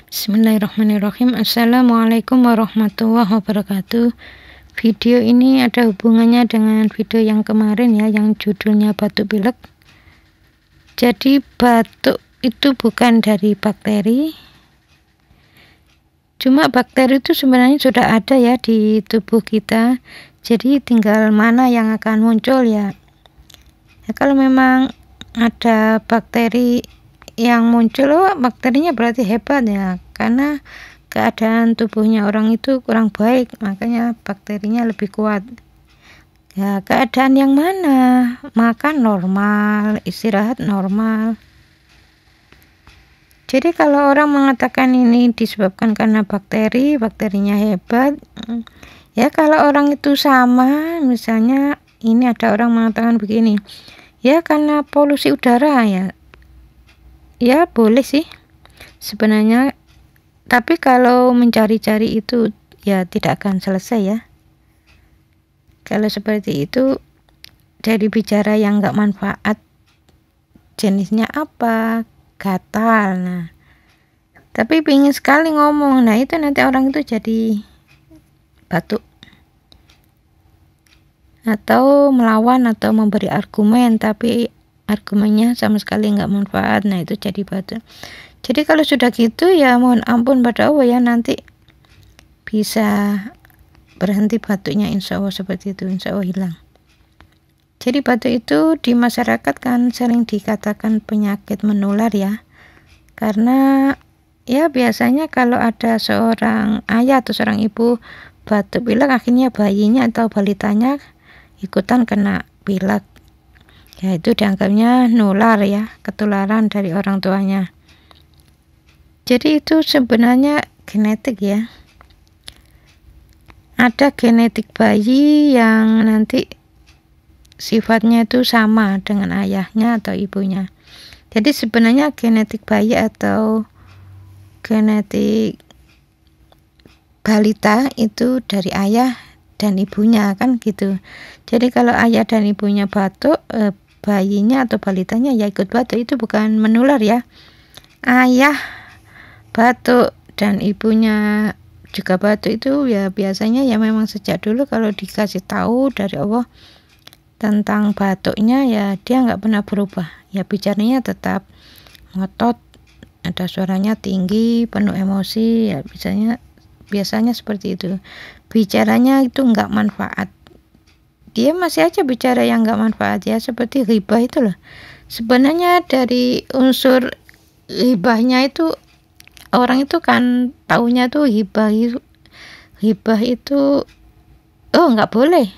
Bismillahirrahmanirrahim. Assalamualaikum warahmatullahi wabarakatuh. Video ini ada hubungannya dengan video yang kemarin ya, yang judulnya batuk pilek. Jadi batuk itu bukan dari bakteri, cuma bakteri itu sebenarnya sudah ada ya di tubuh kita. Jadi tinggal mana yang akan muncul ya. Kalau memang ada bakteri yang muncul, bakterinya berarti hebat ya, karena keadaan tubuhnya orang itu kurang baik, makanya bakterinya lebih kuat ya. Keadaan yang mana? Makan normal, istirahat normal. Jadi kalau orang mengatakan ini disebabkan karena bakterinya hebat ya, kalau orang itu sama, misalnya ini ada orang mengatakan begini ya, karena polusi udara ya boleh sih sebenarnya, tapi kalau mencari-cari itu ya tidak akan selesai ya. Kalau seperti itu jadi bicara yang nggak manfaat. Jenisnya apa? Gatal. Nah, tapi pingin sekali ngomong, nah itu nanti orang itu jadi batuk, atau melawan atau memberi argumen tapi argumennya sama sekali nggak manfaat, nah itu jadi batuk. Jadi kalau sudah gitu ya mohon ampun pada Allah ya, nanti bisa berhenti batuknya, insya Allah seperti itu, insya Allah hilang. Jadi batuk itu di masyarakat kan sering dikatakan penyakit menular ya, karena ya biasanya kalau ada seorang ayah atau seorang ibu batuk pilek, akhirnya bayinya atau balitanya ikutan kena pilek ya, itu dianggapnya nular ya, ketularan dari orang tuanya. Jadi itu sebenarnya genetik ya, ada genetik bayi yang nanti sifatnya itu sama dengan ayahnya atau ibunya. Jadi sebenarnya genetik bayi atau genetik balita itu dari ayah dan ibunya kan gitu. Jadi kalau ayah dan ibunya batuk, bayinya atau balitanya ya ikut batuk, itu bukan menular ya. Ayah batuk dan ibunya juga batuk itu ya biasanya ya memang sejak dulu kalau dikasih tahu dari Allah tentang batuknya ya dia nggak pernah berubah ya, bicaranya tetap ngotot, ada suaranya tinggi, penuh emosi ya, biasanya seperti itu. Bicaranya itu nggak manfaat, dia masih aja bicara yang nggak manfaat ya, seperti ghibah itu loh. Sebenarnya dari unsur ghibahnya itu, orang itu kan taunya tuh ghibah itu nggak boleh,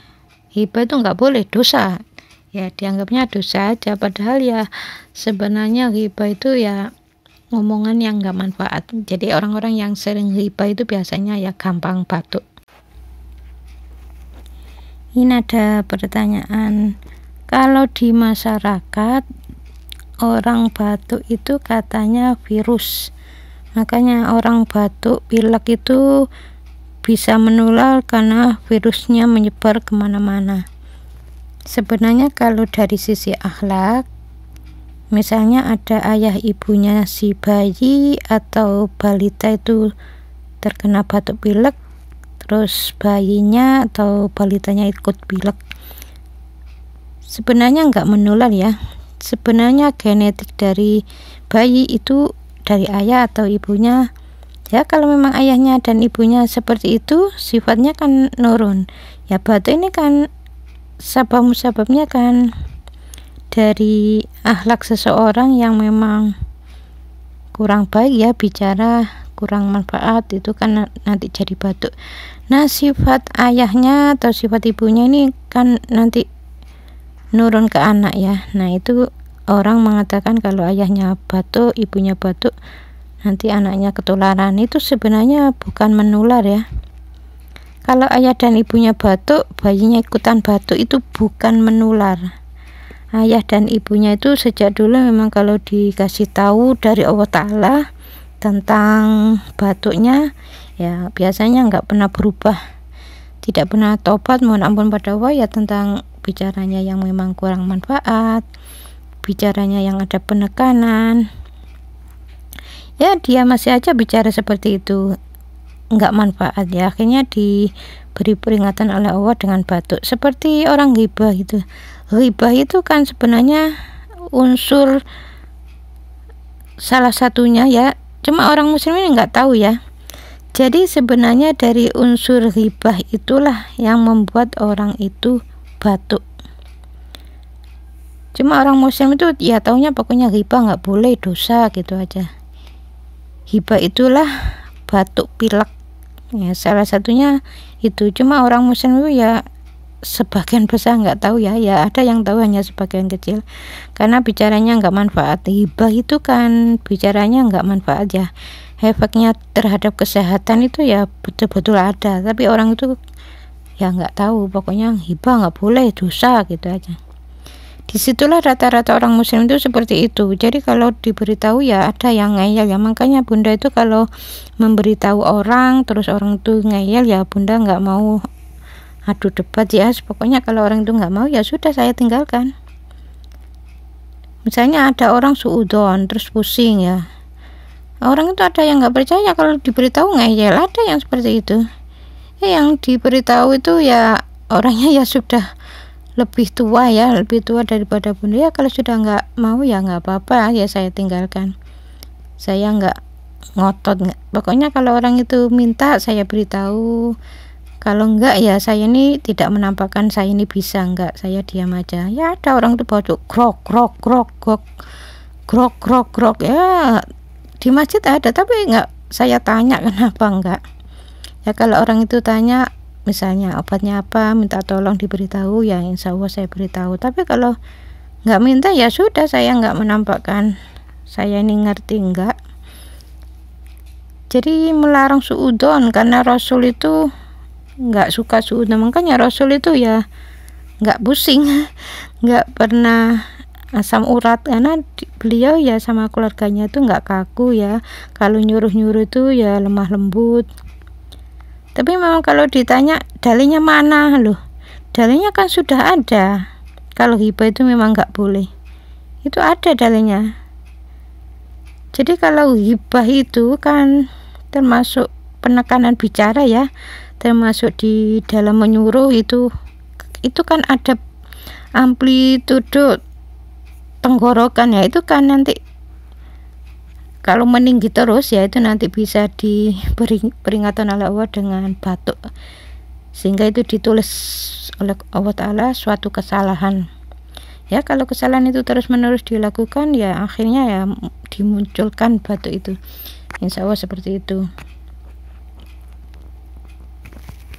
ghibah itu nggak boleh, dosa ya, dianggapnya dosa aja, padahal ya sebenarnya ghibah itu ya ngomongan yang nggak manfaat. Jadi orang-orang yang sering ghibah itu biasanya ya gampang batuk. Ini ada pertanyaan, kalau di masyarakat orang batuk itu katanya virus, makanya orang batuk pilek itu bisa menular karena virusnya menyebar kemana-mana. Sebenarnya kalau dari sisi akhlak, misalnya ada ayah ibunya si bayi atau balita itu terkena batuk pilek, terus bayinya atau balitanya ikut pilek, sebenarnya nggak menular ya. Sebenarnya genetik dari bayi itu dari ayah atau ibunya ya. Kalau memang ayahnya dan ibunya seperti itu, sifatnya kan nurun ya. Batuk ini kan sebabnya kan dari akhlak seseorang yang memang kurang baik ya, bicara kurang manfaat, itu kan nanti jadi batuk. Nah, sifat ayahnya atau sifat ibunya ini kan nanti nurun ke anak ya. Nah, itu orang mengatakan kalau ayahnya batuk, ibunya batuk, nanti anaknya ketularan. Itu sebenarnya bukan menular ya. Kalau ayah dan ibunya batuk, bayinya ikutan batuk, itu bukan menular. Ayah dan ibunya itu sejak dulu memang kalau dikasih tahu dari Allah Ta'ala tentang batuknya ya biasanya nggak pernah berubah, tidak pernah tobat, mohon ampun pada Allah ya, tentang bicaranya yang memang kurang manfaat, bicaranya yang ada penekanan Ya dia masih aja bicara seperti itu, nggak manfaat ya, akhirnya diberi peringatan oleh Allah dengan batuk. Seperti orang ghibah gitu. Ghibah itu kan sebenarnya unsur salah satunya ya, cuma orang muslim ini nggak tahu ya. Jadi sebenarnya dari unsur ghibah itulah yang membuat orang itu batuk. Cuma orang muslim itu ya taunya pokoknya ghibah nggak boleh, dosa gitu aja. Ghibah itulah batuk pilek ya, salah satunya itu. Cuma orang muslim itu ya sebagian besar nggak tahu ya, ada yang tahu hanya sebagian kecil, karena bicaranya nggak manfaat. Ghibah itu kan bicaranya nggak manfaat ya, efeknya terhadap kesehatan itu ya betul-betul ada, tapi orang itu ya nggak tahu, pokoknya ghibah nggak boleh, dosa gitu aja. Disitulah rata-rata orang muslim itu seperti itu. Jadi kalau diberitahu ya ada yang ngeyel ya, makanya bunda itu kalau memberitahu orang terus orang itu ngeyel ya bunda nggak mau adu debat ya, pokoknya kalau orang itu nggak mau ya sudah, saya tinggalkan. Misalnya ada orang suudon terus pusing ya, orang itu ada yang nggak percaya kalau diberitahu ngeyel, ada yang seperti itu ya. Yang diberitahu itu ya orangnya ya sudah lebih tua ya, lebih tua daripada bunda ya. Kalau sudah nggak mau ya nggak apa-apa ya, saya tinggalkan, saya nggak ngotot. Pokoknya kalau orang itu minta saya beritahu, kalau enggak ya saya ini tidak menampakkan saya ini bisa, enggak, saya diam aja ya. Ada orang itu batuk grok grok grok grok grok grok grok ya, di masjid ada, tapi enggak saya tanya kenapa enggak ya. Kalau orang itu tanya misalnya obatnya apa, minta tolong diberitahu ya, insya Allah saya beritahu. Tapi kalau nggak minta ya sudah, saya nggak menampakkan saya ini ngerti, enggak. Jadi melarang suudon karena Rasul itu nggak suka suudon, makanya Rasul itu ya nggak pusing nggak pernah asam urat, karena beliau ya sama keluarganya itu nggak kaku ya, kalau nyuruh-nyuruh itu ya lemah lembut. Tapi memang kalau ditanya dalilnya mana, loh dalilnya kan sudah ada. Kalau ghibah itu memang nggak boleh, itu ada dalilnya. Jadi kalau ghibah itu kan termasuk penekanan bicara ya, termasuk di dalam menyuruh itu kan ada amplitudo tenggorokan ya, itu kan nanti kalau meninggi terus ya itu nanti bisa diberi peringatan oleh Allah dengan batuk, sehingga itu ditulis oleh Allah Ta'ala suatu kesalahan ya. Kalau kesalahan itu terus menerus dilakukan ya akhirnya ya dimunculkan batuk itu, insya Allah seperti itu.